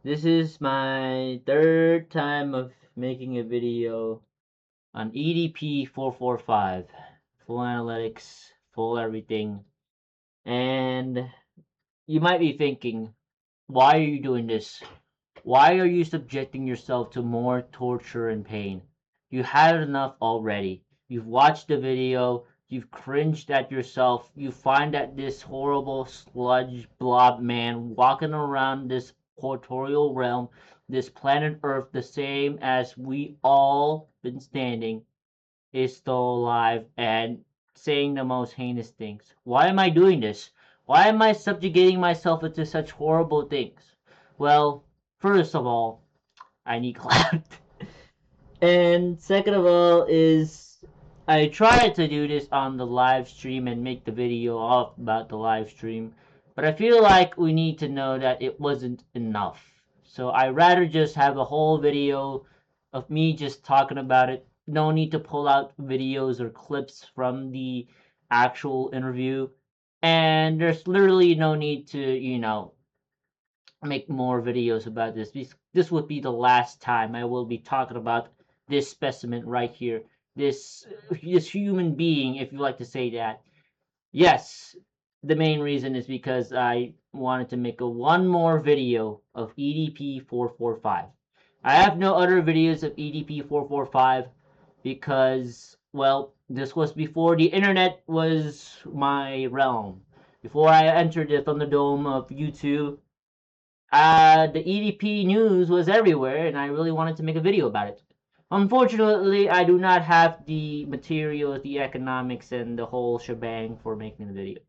This is my third time of making a video on EDP445. Full analytics, full everything. And you might be thinking, why are you doing this? Why are you subjecting yourself to more torture and pain? You had enough already. You've watched the video, you've cringed at yourself, you find that this horrible sludge blob man walking around this corporeal realm, this planet Earth, the same as we all been standing, is still alive and saying the most heinous things. Why am I doing this? Why am I subjugating myself into such horrible things? Well, first of all, I need clout. And second of all is I tried to do this on the live stream and make the video off about the live stream, but I feel like we need to know that it wasn't enough. So I rather just have a whole video of me just talking about it. No need to pull out videos or clips from the actual interview. And there's literally no need to, make more videos about this. This would be the last time I will be talking about this specimen right here. This human being, if you like to say that. Yes, the main reason is because I wanted to make one more video of EDP445. I have no other videos of EDP445 because, well, this was before the internet was my realm. Before I entered the Thunderdome of YouTube, the EDP news was everywhere, and I really wanted to make a video about it. Unfortunately, I do not have the materials, the economics, and the whole shebang for making the video.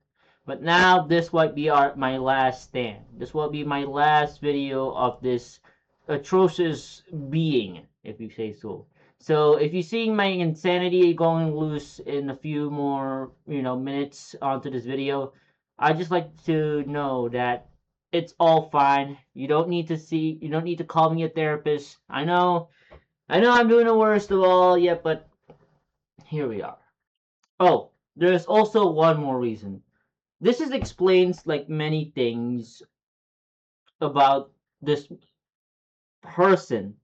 But now this might be my last stand. This will be my last video of this atrocious being, if you say so. So if you see my insanity going loose in a few more, minutes onto this video, I'd just like to know that it's all fine. You don't need to call me a therapist. I know I'm doing the worst of all yet, but here we are. Oh, there's also one more reason. This explains like many things about this person,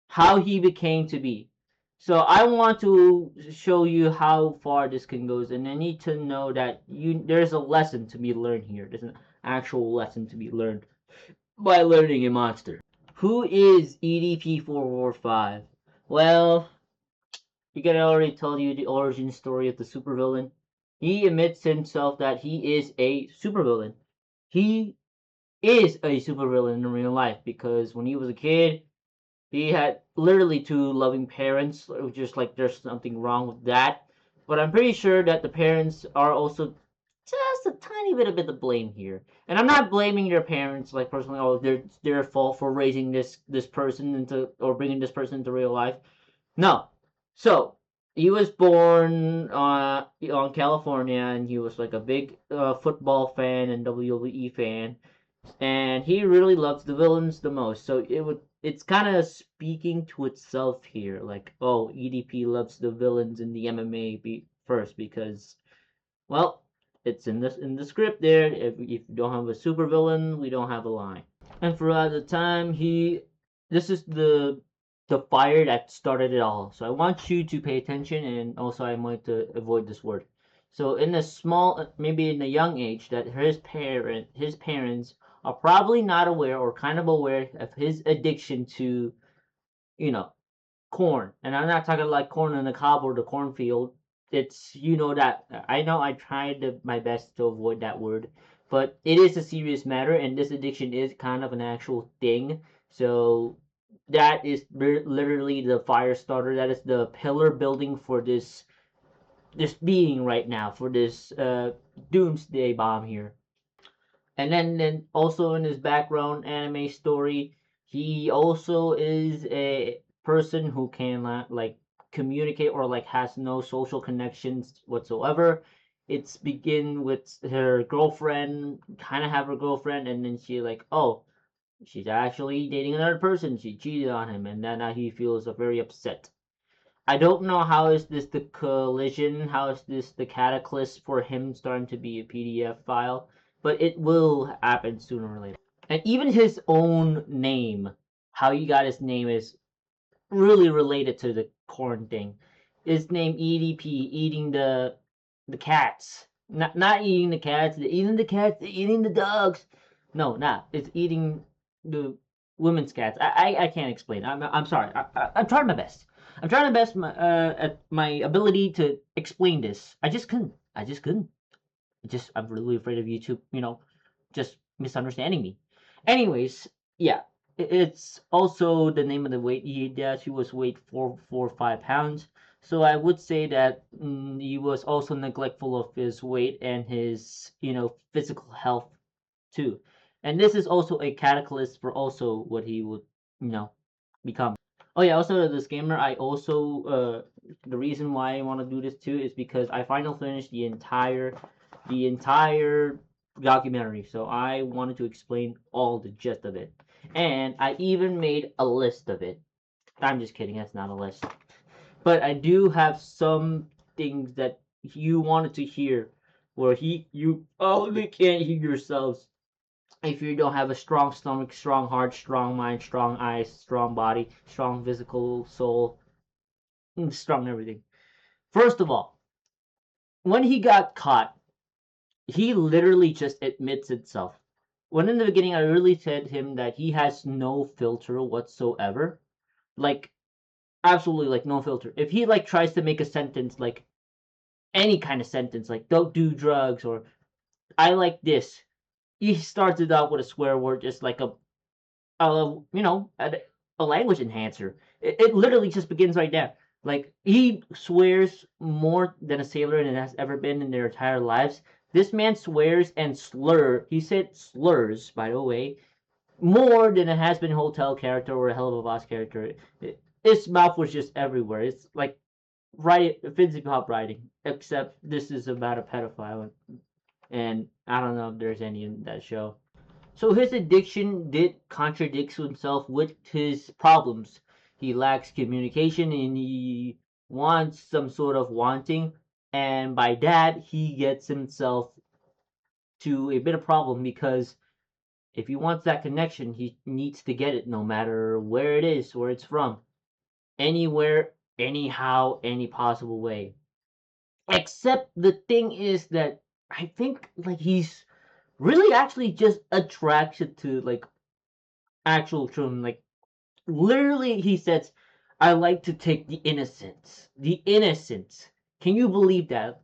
how he became to be. So I want to show you how far this can go, and I need to know that there's a lesson to be learned here. There's an actual lesson to be learned by learning a monster. Who is EDP445? Well, he can already tell you the origin story of the supervillain. He admits himself that he is a supervillain. He is a supervillain in real life because when he was a kid, he had literally two loving parents. It was just like there's something wrong with that. But I'm pretty sure that the parents are also just a tiny bit of blame here. And I'm not blaming their parents like personally. Oh, they're their fault for raising this person into or bringing this person into real life. No. So he was born on California, and he was like a big football fan and WWE fan, and he really loves the villains the most. So it's kind of speaking to itself here, like, oh, EDP loves the villains in the MMA first because, well, it's in the script there. If you don't have a super villain, we don't have a line. And throughout the time, this is the fire that started it all. So I want you to pay attention, and also I'm going to avoid this word. So in a small, maybe in a young age, that his parents are probably not aware or kind of aware of his addiction to, you know, corn. And I'm not talking like corn in the cob or the cornfield. It's that I know I tried my best to avoid that word, but it is a serious matter, and this addiction is kind of an actual thing. So that is literally the fire starter. That is the pillar building for this being right now, for this doomsday bomb here. And then also in his background anime story, he also is a person who can like communicate or like has no social connections whatsoever. It's begin with her girlfriend, kind of have her girlfriend, and then she like, oh, she's actually dating another person. She cheated on him, and then he feels very upset. I don't know how is this the collision, how is this the cataclysm for him starting to be a PDF file, but it will happen sooner or later. And even his own name, how he got his name, is really related to the corn thing. His name EDP, eating the cats. Not eating the cats, eating the dogs. No, not. It's eating the women's cats. I can't explain. I'm sorry. I'm trying my best. I'm trying my best at my ability to explain this. I just couldn't. I'm really afraid of YouTube, just misunderstanding me. Anyways, yeah, it's also the name of the weight he does. He was weight 445 pounds. So I would say that he was also neglectful of his weight and his, physical health too. And this is also a catalyst for also what he would, become. Oh yeah, also the disclaimer, I also the reason why I want to do this too is because I final finished the entire documentary. So I wanted to explain all the gist of it. And I even made a list of it. I'm just kidding, that's not a list. But I do have some things that you wanted to hear where you only can't hear yourselves if you don't have a strong stomach, strong heart, strong mind, strong eyes, strong body, strong physical soul, strong everything. First of all, when he got caught, he literally just admits itself. When in the beginning I really said to him that he has no filter whatsoever. Like absolutely like no filter. If he like tries to make a sentence like any kind of sentence like don't do drugs or I like this, he started out with a swear word just like a language enhancer. It literally just begins right there. Like he swears more than a sailor and has ever been in their entire lives. This man swears and he said slurs, by the way, more than a has been hotel character or a hell of a boss character. His mouth was just everywhere. It's like right fancy pop writing, except this is about a pedophile, and I don't know if there's any in that show. So his addiction did contradicts himself with his problems. He lacks communication and he wants some sort of wanting, and by that he gets himself to a bit of problem because if he wants that connection, he needs to get it no matter where it is, where it's from, anywhere, anyhow, any possible way. Except the thing is that I think like he's really actually just attracted to like actual children. Like literally, he says, "I like to take the innocence." The innocence. Can you believe that?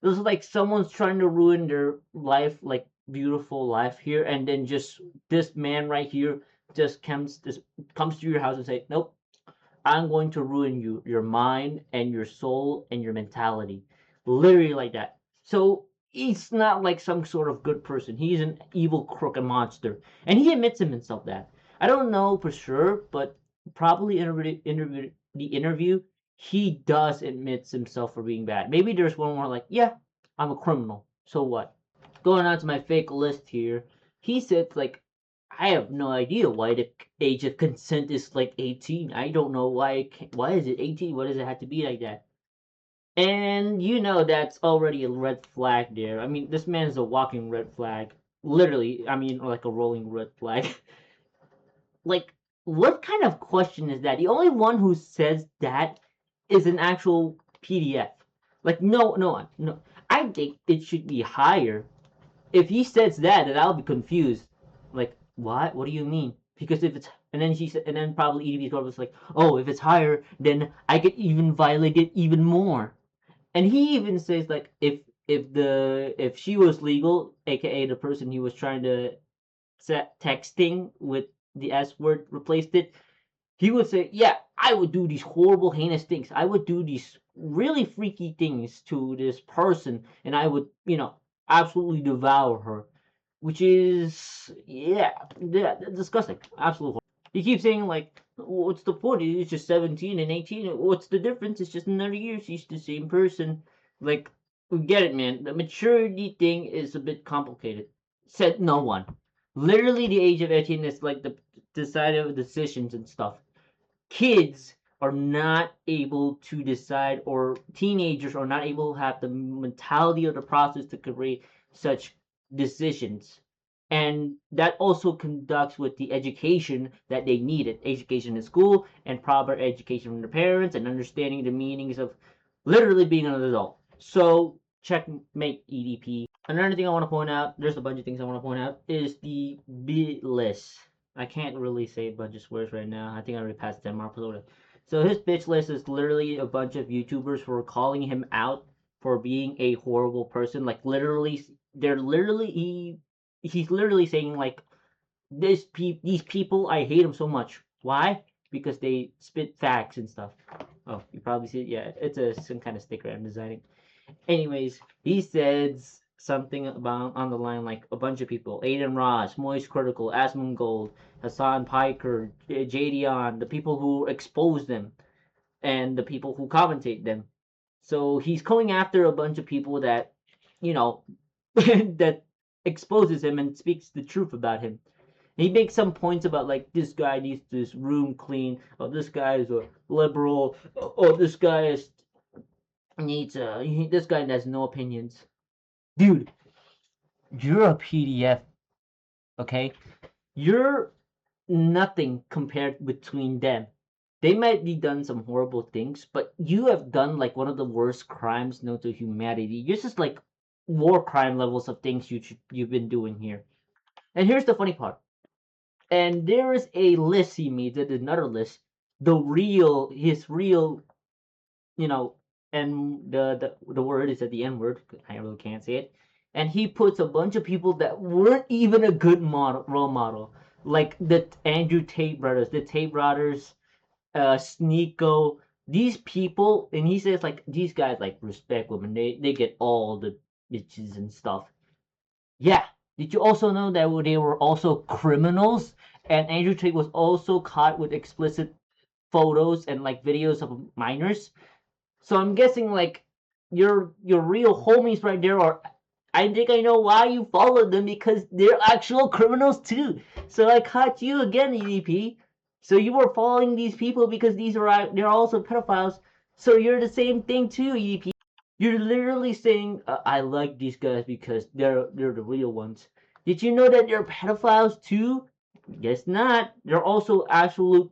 It was like someone's trying to ruin their life, like beautiful life here, and then just this man right here just comes to your house and say, "Nope, I'm going to ruin you, your mind and your soul and your mentality." Literally like that. So he's not like some sort of good person. He's an evil crook and monster. And he admits himself that. I don't know for sure, but probably the interview, he does admit himself for being bad. Maybe there's one more like, yeah, I'm a criminal. So what? Going on to my fake list here, he said like I have no idea why the age of consent is like 18. I don't know why is it 18? Why does it have to be like that? And that's already a red flag there. I mean, this man is a walking red flag. Literally, I mean, like a rolling red flag. Like, what kind of question is that? The only one who says that is an actual PDF. Like, no, no, no. I think it should be higher. If he says that, then I'll be confused. Like, what? What do you mean? Because if it's and then she said, and then probably EDP445 was like, oh, if it's higher, then I could even violate it even more. And he even says like, if she was legal, aka the person he was trying to set texting with the S word replaced it, he would say, yeah, I would do these horrible, heinous things. I would do these really freaky things to this person, and I would, absolutely devour her. Which is, yeah, disgusting. Absolutely. He keeps saying, like, what's the point? It's just 17 and 18. What's the difference? It's just another year. She's the same person. Like, we get it, man. The maturity thing is a bit complicated. Said no one. Literally, the age of 18 is like the decisive decisions and stuff. Kids are not able to decide, or teenagers are not able to have the mentality or the process to create such decisions. and that also conducts with the education that they needed, education in school and proper education from their parents and understanding the meanings of literally being an adult. So checkmate EDP. Another thing I want to point out, there's a bunch of things I want to point out, is the bit list. I can't really say a bunch of swears right now. I think I already passed 10 marks. So his bitch list is literally a bunch of YouTubers who are calling him out for being a horrible person. Like literally, he's literally saying like these people, I hate them so much. Why? Because they spit facts and stuff. Oh, you probably see it. Yeah, it's some kind of sticker I'm designing. Anyways, he says something about on the line like a bunch of people: Aiden Ross, Moist Critical, Asmongold, Hassan Piker, Jadion, the people who expose them, and the people who commentate them. So he's going after a bunch of people that, you know, that exposes him and speaks the truth about him. He makes some points about like this guy needs this room clean. Oh, this guy is a liberal. Oh, this guy is needs this guy has no opinions. Dude, you're a PDF, okay? You're nothing compared between them. They might be done some horrible things, but you have done like one of the worst crimes known to humanity. You're just like war crime levels of things you've been doing here. And here's the funny part. And there is a list he made, another list, his real, you know, and the word is at the N word. I really can't say it. And he puts a bunch of people that weren't even a good role model, like the Andrew Tate brothers, Sneeko, these people, and he says like these guys like respect women. They get all the bitches and stuff. Yeah. Did you also know that they were also criminals? And Andrew Tate was also caught with explicit photos and like videos of minors. So I'm guessing like your real homies right there are. I think I know why you followed them, because they're actual criminals too. So I caught you again, EDP. So you were following these people because they're also pedophiles. So you're the same thing too, EDP. You're literally saying I like these guys because they're the real ones. Did you know that they're pedophiles too? Guess not. They're also absolute,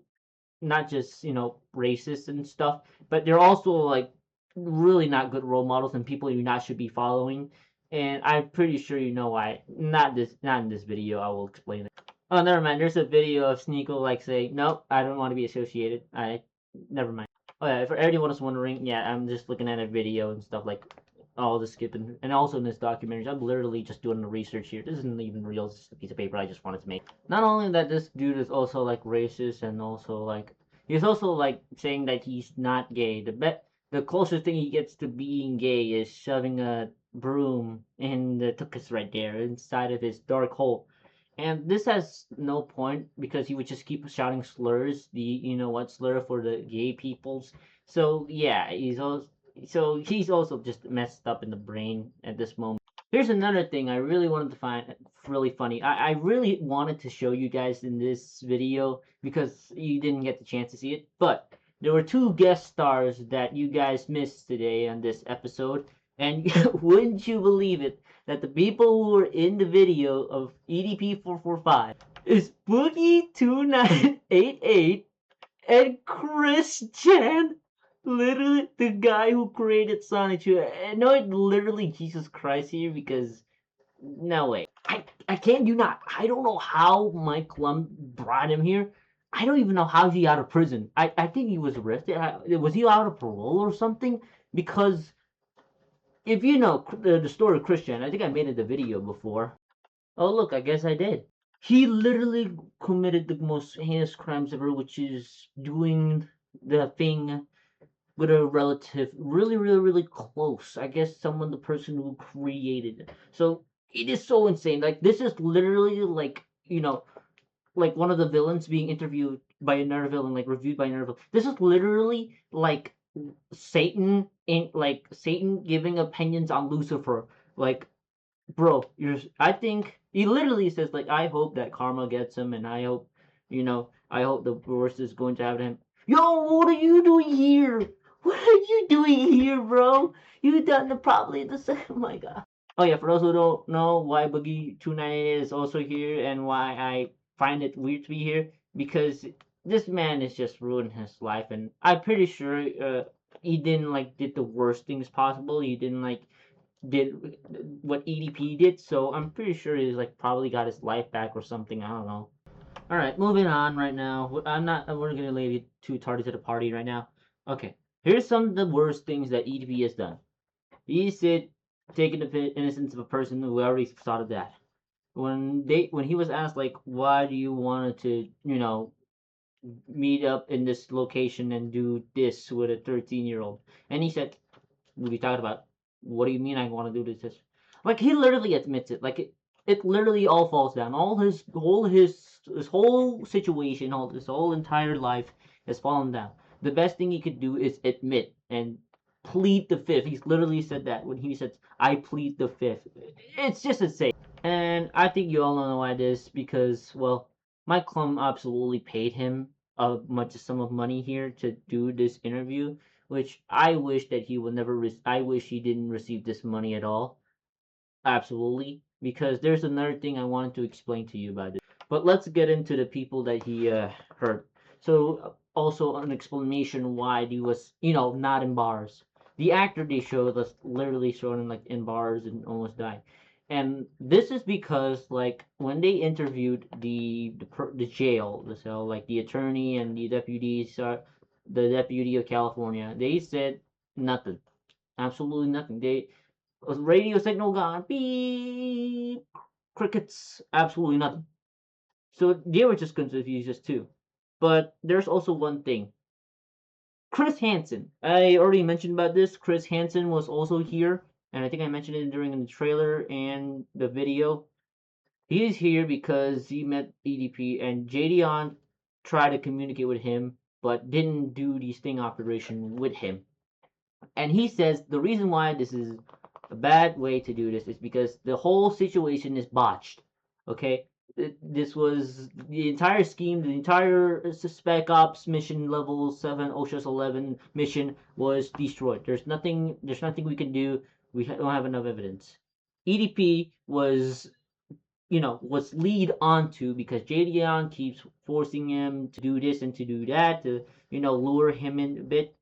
not just racist and stuff, but they're also like really not good role models and people you not should be following. And I'm pretty sure you know why. Not in this video. I will explain it. Oh, never mind. There's a video of Sneeko like saying, "Nope, I don't want to be associated." Never mind. Oh yeah, for anyone who's wondering, yeah, I'm just looking at a video and stuff like all the skipping, and also in this documentary, I'm literally just doing the research here. This isn't even real. It's just a piece of paper I just wanted to make. Not only that, this dude is also like racist, and also like he's also like saying that he's not gay. The closest thing he gets to being gay is shoving a broom in the tuchus right there inside of his dark hole. And this has no point because he would just keep shouting slurs, the slur for the gay peoples. So yeah, he's also just messed up in the brain at this moment. Here's another thing I really wanted to find really funny. I really wanted to show you guys in this video because you didn't get the chance to see it, but there were two guest stars that you guys missed today on this episode, and wouldn't you believe it, that the people who were in the video of EDP445 is Boogie2988 and Chris Chan, literally the guy who created Sonic 2. I know it literally Jesus Christ here because no way. I can't do not. I don't know how Mike Lum brought him here. I don't even know how he out of prison. I think he was arrested. Was he out of parole or something? Because if you know the story of Christian, I think I made it the video before. Oh look, I guess I did. He literally committed the most heinous crimes ever, which is doing the thing with a relative really, really, really close. I guess the person who created it. So it is so insane. Like this is literally like like one of the villains being interviewed by another villain, like reviewed by another villain. This is literally like Satan giving opinions on Lucifer. Like, bro, I think he literally says like, I hope that karma gets him, and I hope, I hope the worst is going to happen to him. Yo, what are you doing here? What are you doing here, bro? You done probably the same. Oh my god. Oh yeah, for those who don't know why Boogie 298 is also here and why I find it weird to be here, because this man has just ruined his life, and I'm pretty sure he didn't like did the worst things possible. He didn't like did what EDP did, so I'm pretty sure he's like probably got his life back or something. I don't know. All right, moving on right now. I'm not. We're gonna leave it too tardy to the party right now. Okay, here's some of the worst things that EDP has done. He said taking the innocence of a person who already thought of that. When he was asked like why do you want to meet up in this location and do this with a 13-year-old, and he said we talked about what do you mean I want to do this? Like he literally admits it. Like it literally all falls down. His whole situation, all his whole entire life has fallen down. The best thing he could do is admit and plead the fifth. He's literally said that when he said, "I plead the fifth." It's just insane. And I think you all know why this because well, Mike Klum absolutely paid him a much sum of money here to do this interview, which I wish that he would never. I wish he didn't receive this money at all. Absolutely, because there's another thing I wanted to explain to you about this. But let's get into the people that he hurt. So also an explanation why he was, not in bars. The actor they showed was literally shown in like in bars and almost died. And this is because like when they interviewed the jail, the cell, like the attorney and the deputy of California, they said nothing, absolutely nothing. They radio signal gone, beep, crickets, absolutely nothing. So they were just confused as too. But there's also one thing. Chris Hansen. I already mentioned about this. Chris Hansen was also here, and I think I mentioned it during the trailer and the video. He is here because he met EDP and JDon tried to communicate with him, but didn't do the sting operation with him. And he says the reason why this is a bad way to do this is because the whole situation is botched. Okay, this was the entire scheme, the entire Spec Ops mission level 7 OSHA's 11 mission was destroyed. There's nothing we can do. We don't have enough evidence. EDP was lead onto because JDon keeps forcing him to do this and to do that to lure him in a bit,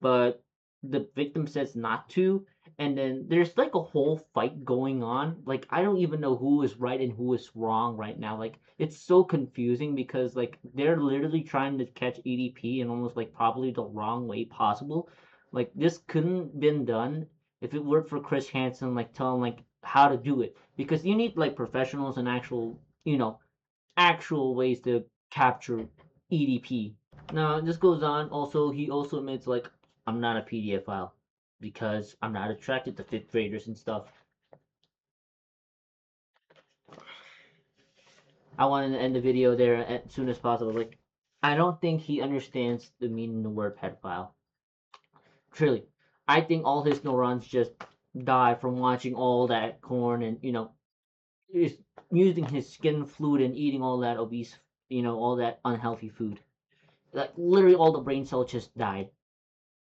but the victim says not to, and then there's like a whole fight going on. Like I don't even know who is right and who is wrong right now. Like it's so confusing because like they're literally trying to catch EDP in almost like probably the wrong way possible. Like this couldn't been done if it weren't for Chris Hansen like telling like how to do it, because you need like professionals and actual ways to capture EDP. Now this goes on. Also, he also admits like I'm not a PDF file because I'm not attracted to fifth graders and stuff. I wanted to end the video there as soon as possible. Like I don't think he understands the meaning of the word pedophile. Truly, I think all his neurons just die from watching all that corn and is using his skin fluid and eating all that obese, all that unhealthy food. Like literally all the brain cells just died.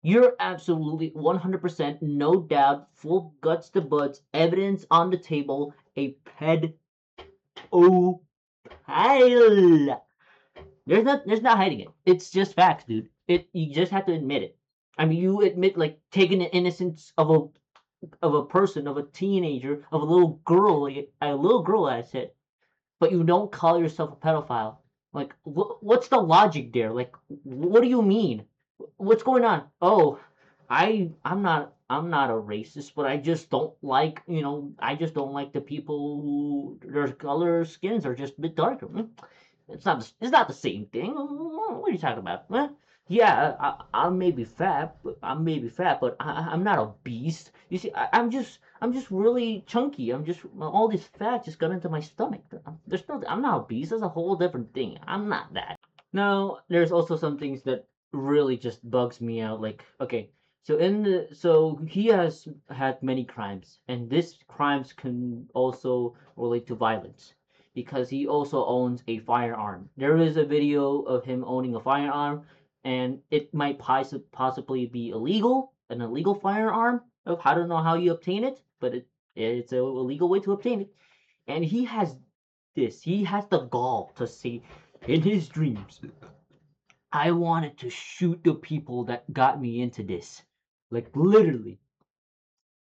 You're absolutely 100%, no doubt, full guts to butts, evidence on the table, a pedophile. There's not hiding it. It's just facts, dude. You just have to admit it. I mean, you admit like taking the innocence of a person, of a teenager, of a little girl, I said, but you don't call yourself a pedophile. Like, what's the logic there? Like, what do you mean? What's going on? Oh, I'm not a racist, but I just don't like I just don't like the people who their color skins are just a bit darker. It's not the same thing. What are you talking about? Huh? Yeah, I'm maybe fat, but I'm not obese. You see, I'm just really chunky. I'm just all this fat just got into my stomach. I'm not obese. That's a whole different thing. I'm not that. Now, there's also some things that really just bugs me out. Like, okay, so he has had many crimes, and these crimes can also relate to violence because he also owns a firearm. There is a video of him owning a firearm, and it might possibly be illegal, an illegal firearm. I don't know how you obtain it, but It's a illegal way to obtain it. And he has the gall to say in his dreams, I wanted to shoot the people that got me into this. Like literally.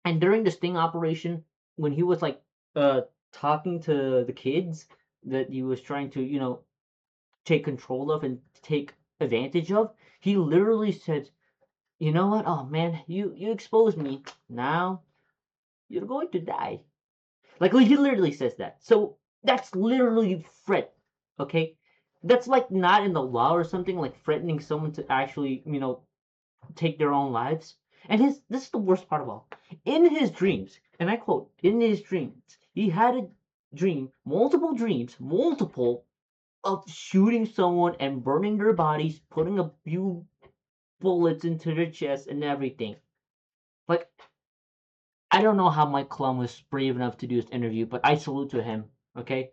And during the sting operation, when he was like uh talking to the kids that he was trying to, take control of and take advantage of, he literally said, you know what? Oh man, you exposed me. Now you're going to die. Like he literally says that. So that's literally threat. Okay? That's like not in the law or something, like threatening someone to actually, take their own lives. And this is the worst part of all. In his dreams, and I quote, in his dreams, he had a multiple of shooting someone and burning their bodies, putting a few bullets into their chest and everything. Like, I don't know how Mike Klum was brave enough to do this interview, but I salute to him. Okay,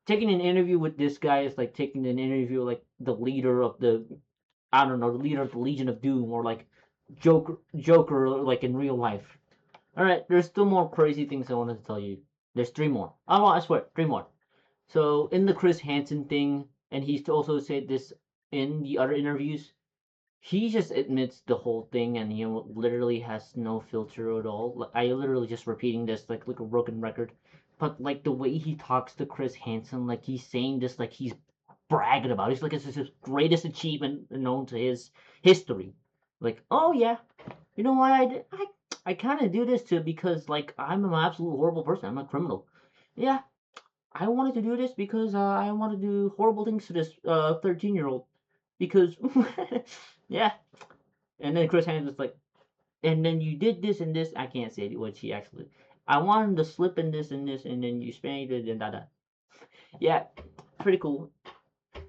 taking an interview with this guy is like taking an interview like the leader of the, I don't know, the leader of the Legion of Doom, or like Joker, like in real life. All right, there's still more crazy things I wanted to tell you. There's three more. I swear, three more. So in the Chris Hansen thing, and he's also said this in the other interviews, he just admits the whole thing, and literally has no filter at all. Like, I literally just repeating this like a broken record, but like the way he talks to Chris Hansen, like he's saying this like he's bragging about it. It's like it's his greatest achievement known to his history. Like, oh yeah, you know what I kind of do this too because like I'm an absolute horrible person. I'm a criminal. Yeah, I wanted to do this because I want to do horrible things to this 13-year-old because yeah. And then Chris Hansen was like, and then you did this and this. I can't say what she actually. I wanted to slip in this and this, and then you spanked it and da. Yeah, pretty cool.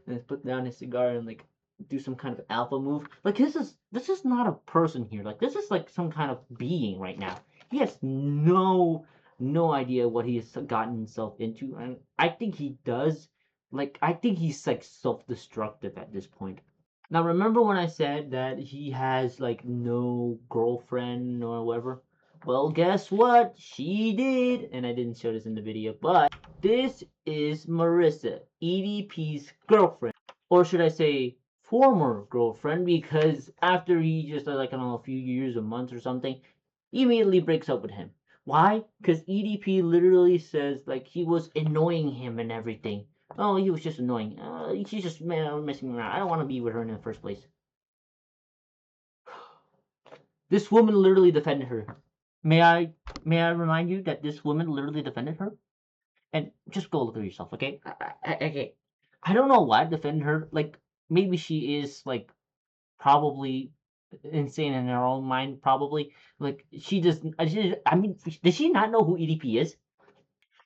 And put down his cigar and like do some kind of alpha move. Like this is not a person here. Like this is like some kind of being right now. He has no idea what he has gotten himself into, and I think he does. Like I think he's like self-destructive at this point. Now remember when I said that he has like no girlfriend or whatever? Well, guess what? She did, and I didn't show this in the video, but this is Marissa, EDP's girlfriend, or should I say former girlfriend, because after he just like I don't know a few years or months or something, he immediately breaks up with him. Why? Because EDP literally says like he was annoying him and everything. Oh, he was just annoying. She's just messing around. I don't want to be with her in the first place. This woman literally defended her. May I remind you that this woman literally defended her? And just go look at yourself, okay? Okay. I don't know why defend her. Like maybe she is like probably insane in her own mind. Probably like she just. I mean, does she not know who EDP is?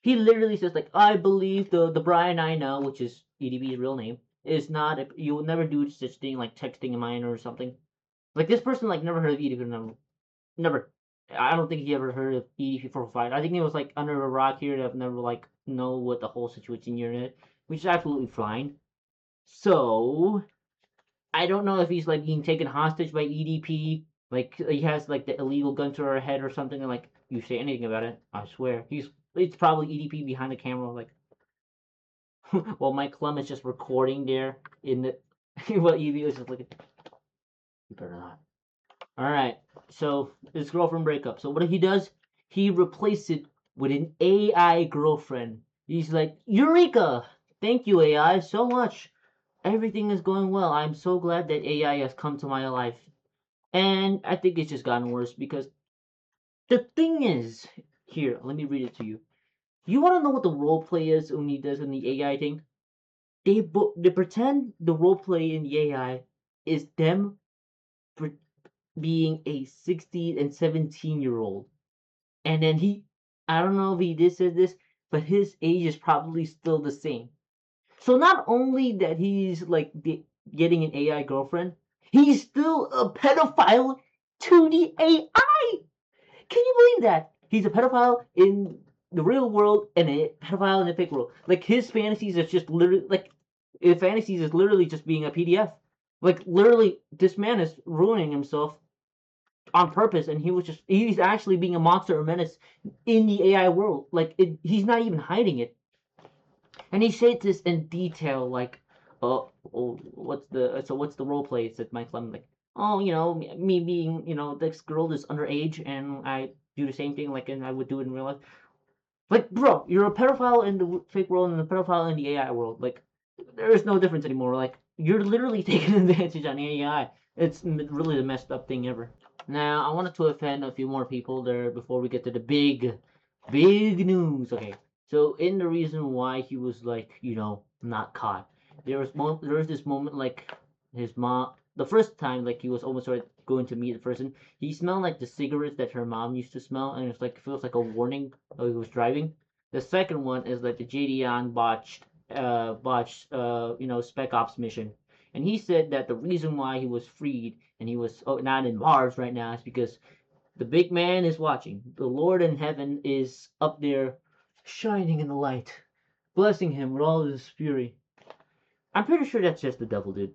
He literally says like, I believe the Brian I know, which is EDP's real name, is not. You will never do such thing like texting a minor or something. Like this person like never heard of EDP. Never. I don't think he ever heard of EDP445. I think he was like under a rock here that I've never like know what the whole situation here is, which is absolutely fine. So I don't know if he's like being taken hostage by EDP, like he has like the illegal gun to her head or something, and like you say anything about it, I swear it's probably EDP behind the camera, like while Mike Klum is just recording there in the what EDP is just like, you better not. All right, so his girlfriend breakup. So what he does, he replaces it with an AI girlfriend. He's like, Eureka! Thank you, AI, so much. Everything is going well. I'm so glad that AI has come to my life. And I think it's just gotten worse because the thing is, here, let me read it to you. You want to know what the role play is when he does in the AI thing? They pretend the role play in the AI is them being a 16 and 17-year-old. And then I don't know if he did say this, but his age is probably still the same. So not only that he's like getting an AI girlfriend, he's still a pedophile to the AI. Can you believe that? He's a pedophile in the real world and a pedophile in the fake world. Like his fantasies is just literally like his fantasies is literally just being a PDF. Like literally, this man is ruining himself on purpose, and he's actually being a monster or menace in the AI world. Like he's not even hiding it, and he said this in detail. Like, what's the role play? Said Mike Lemon, like, oh, me being, this girl is underage, and I do the same thing, like, and I would do it in real life. Like, bro, you're a pedophile in the fake world and a pedophile in the AI world. Like, there is no difference anymore. Like, you're literally taking advantage on AI. It's really the messed up thing ever. Now, I wanted to offend a few more people there before we get to the big news. Okay, so in the reason why he was, like, not caught, there was this moment, like, his mom, the first time, like, he was almost going to meet the person, he smelled like the cigarettes that her mom used to smell, and it's like, it feels like a warning that he was driving. The second one is like the JDN Spec Ops mission, and he said that the reason why he was freed and he was not in bars right now is because the big man is watching. The Lord in heaven is up there, shining in the light, blessing him with all his fury. I'm pretty sure that's just the devil, dude.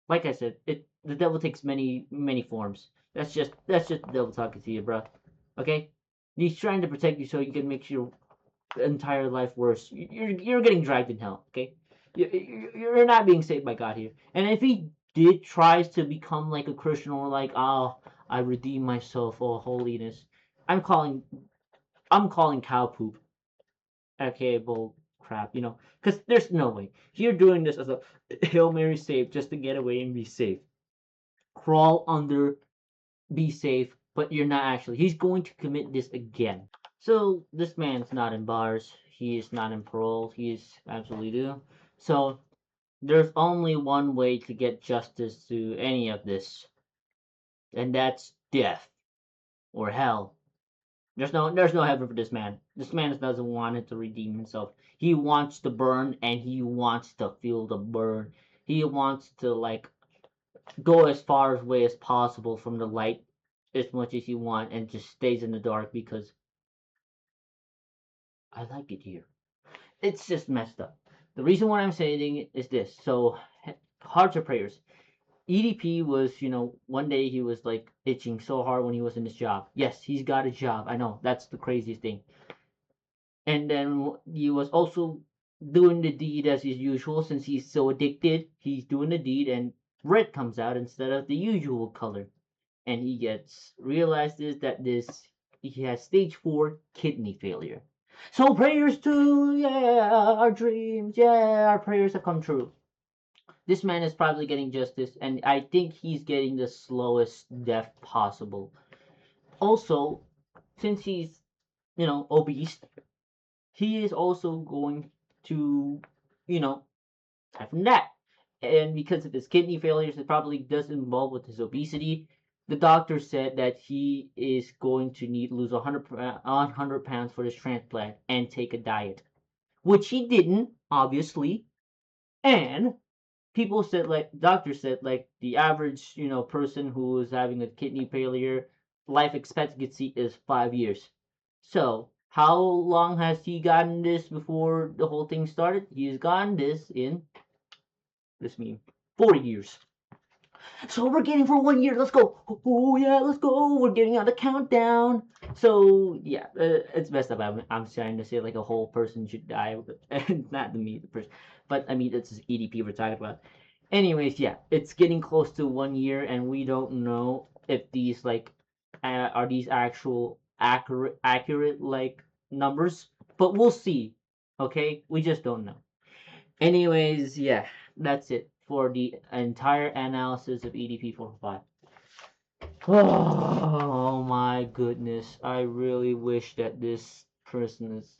Like I said, the devil takes many forms. That's just the devil talking to you, bro. Okay, he's trying to protect you so you can make your entire life worse. You're getting dragged in hell. Okay, you're not being saved by God here. And if he did tries to become like a Christian, or like, oh, I redeem myself, oh, holiness, I'm calling cow poop. Okay, bull crap, because there's no way you're doing this as a Hail Mary save just to get away and be safe. Crawl under, be safe, but you're not actually. He's going to commit this again. So this man's not in bars. He is not in parole. He is absolutely due. So there's only one way to get justice to any of this, and that's death or hell. There's no heaven for this man. This man doesn't want it to redeem himself. He wants to burn, and he wants to feel the burn. He wants to, like, go as far away as possible from the light as much as you want, and just stays in the dark because I like it here. It's just messed up. The reason why I'm saying it is this. So, hearts or prayers. EDP was, one day he was like itching so hard when he was in his job. Yes, he's got a job. I know, that's the craziest thing. And then he was also doing the deed as is usual. Since he's so addicted, he's doing the deed, and red comes out instead of the usual color. And he realizes that he has stage 4 kidney failure. So prayers to, yeah, our dreams, yeah, our prayers have come true. This man is probably getting justice, and I think he's getting the slowest death possible. Also, since he's, obese, he is also going to, die from that. And because of his kidney failures, it probably does involve with his obesity. The doctor said that he is going to need to lose 100 pounds for this transplant and take a diet, which he didn't, obviously. And people said, like, doctors said, like, the average, person who is having a kidney failure, life expectancy is 5 years. So how long has he gotten this before the whole thing started? He's gotten this in, this mean, 40 years. So we're getting for 1 year. Let's go. Oh yeah, let's go. We're getting on the countdown. So yeah, it's messed up. I'm trying to say like a whole person should die, but not the person. But I mean, it's EDP we're talking about. Anyways, yeah, it's getting close to 1 year, and we don't know if these like are these actual accurate like numbers, but we'll see. Okay, we just don't know. Anyways, yeah, that's it for the entire analysis of EDP445. Oh my goodness, I really wish that this person is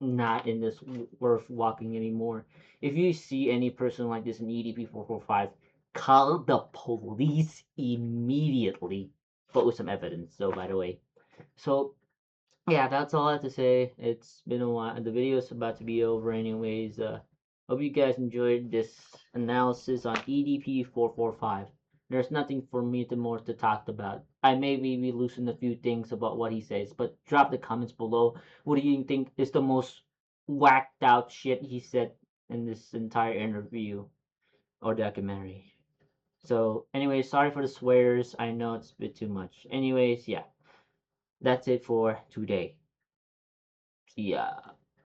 not in this worth walking anymore. If you see any person like this in EDP445, call the police immediately. But with some evidence, though, by the way. So, yeah, that's all I have to say. It's been a while. The video is about to be over anyways. Hope you guys enjoyed this analysis on EDP445. There's nothing for me more to talk about. I may maybe loosen a few things about what he says, but drop the comments below. What do you think is the most whacked out shit he said in this entire interview or documentary? So anyways, sorry for the swears. I know it's a bit too much. Anyways, yeah, that's it for today. See ya.